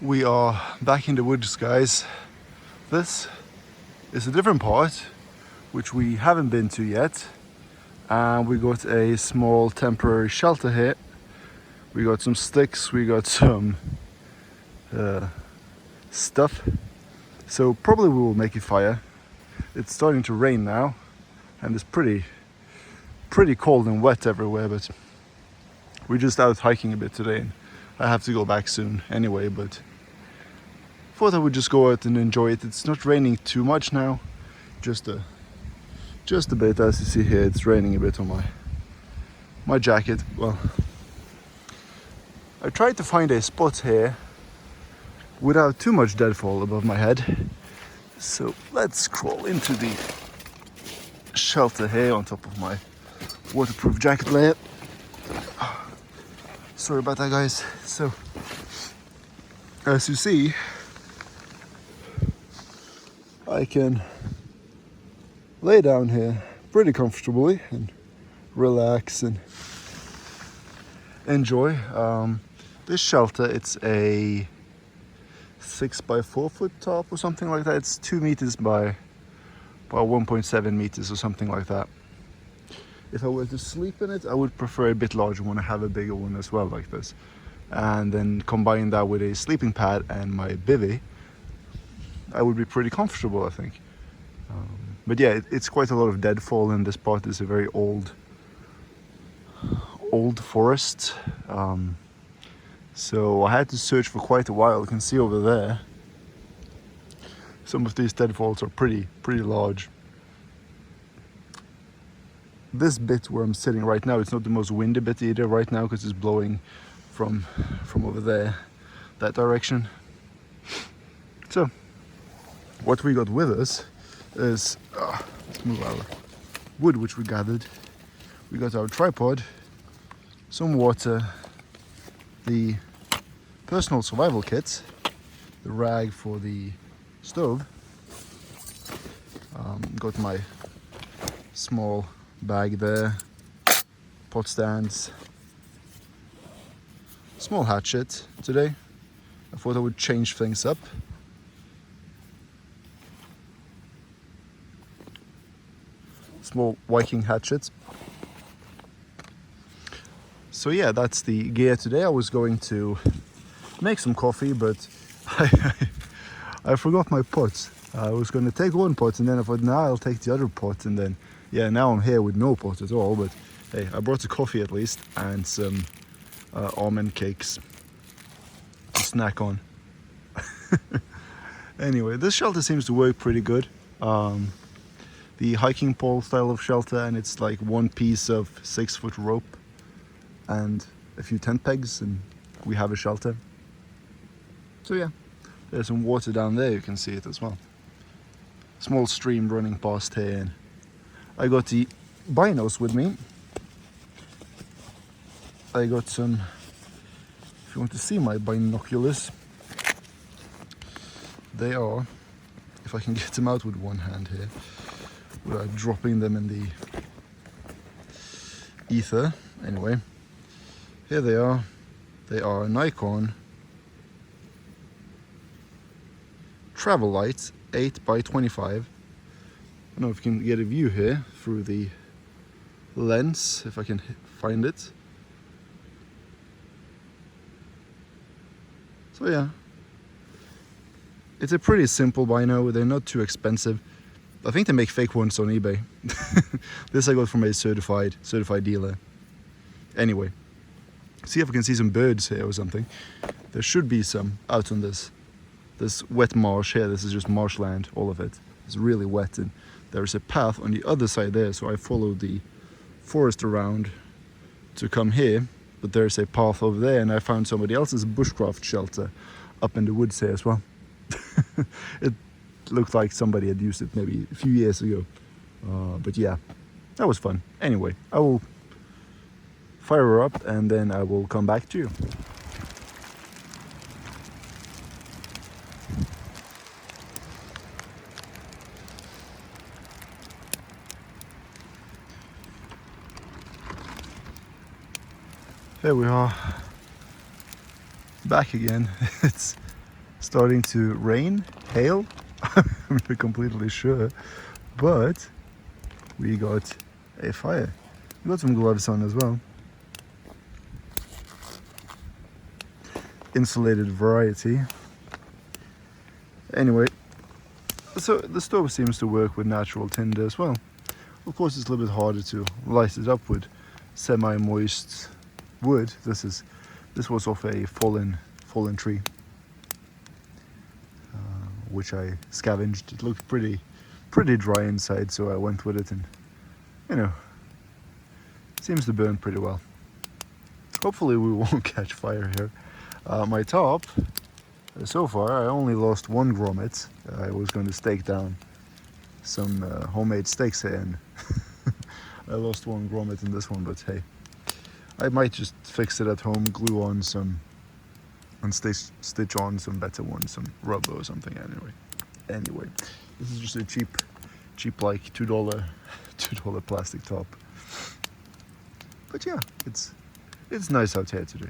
We are back in the woods, guys. This is a different part which we haven't been to yet, and we got a small temporary shelter here. We got some sticks, we got some stuff, so probably we will make a fire. It's starting to rain now and it's pretty cold and wet everywhere, but we're just out hiking a bit today and I have to go back soon anyway, but thought I would just go out and enjoy it. It's not raining too much now, just a bit. As you see here, it's raining a bit on my jacket. Well, I tried to find a spot here without too much deadfall above my head, so let's crawl into the shelter here on top of my waterproof jacket layer. Sorry about that, guys. So as you see, I can lay down here pretty comfortably and relax and enjoy. This shelter, it's a 6 by 4 foot tarp or something like that. It's 2 meters by 1.7 meters or something like that. If I were to sleep in it, I would prefer a bit larger one. I have a bigger one as well, like this, and then combine that with a sleeping pad and my bivvy, I would be pretty comfortable, I think. But yeah, it's quite a lot of deadfall in this part. It's a very old forest, so I had to search for quite a while. You can see over there, some of these deadfalls are pretty large. This bit where I'm sitting right now, it's not the most windy bit either right now because it's blowing from over there, that direction. So what we got with us is let's move our wood which we gathered. We got our tripod, some water, the personal survival kit, the rag for the stove, got my small bag there, pot stands, small hatchet today. I thought I would change things up. Small Viking hatchet. So yeah, that's the gear today. I was going to make some coffee, but I forgot my pot. I was going to take one pot and then I thought, nah, I'll take the other pot, and then yeah, now I'm here with no pot at all. But hey, I brought a coffee at least and some almond cakes to snack on. Anyway, this shelter seems to work pretty good. The hiking pole style of shelter, and it's like one piece of 6-foot rope and a few tent pegs and we have a shelter. So yeah, there's some water down there, you can see it as well. Small stream running past here, and I got the binos with me. I got some, if you want to see my binoculars, they are, if I can get them out with one hand here without dropping them in the ether. Anyway, here they are. They are Nikon travel lights, 8 by 25. I don't know if you can get a view here through the lens, if I can find it. So yeah, it's a pretty simple bino. They're not too expensive. I think they make fake ones on eBay. This I got from a certified dealer. Anyway, see if I can see some birds here or something. There should be some out on this wet marsh here. This is just marshland, all of it. It's really wet, and there's a path on the other side there, so I followed the forest around to come here, but there's a path over there, and I found somebody else's bushcraft shelter up in the woods here as well. It looked like somebody had used it maybe a few years ago, but yeah, that was fun. Anyway, I will fire her up and then I will come back to you. Here we are, back again. It's starting to rain, hail. I'm not completely sure, but we got a fire. We got some gloves on as well. Insulated variety. Anyway, so the stove seems to work with natural tinder as well. Of course, it's a little bit harder to light it up with semi-moist wood. This was off a fallen tree, which I scavenged. It looked pretty dry inside, so I went with it, and you know, it seems to burn pretty well. Hopefully, we won't catch fire here. My tarp, so far, I only lost 1 grommet. I was going to stake down some homemade stakes here, and I lost 1 grommet in this one, but hey, I might just fix it at home, glue on some, and stitch on some better ones, some rubber or something. Anyway, this is just a cheap like $2 plastic top. But yeah, it's nice out here today.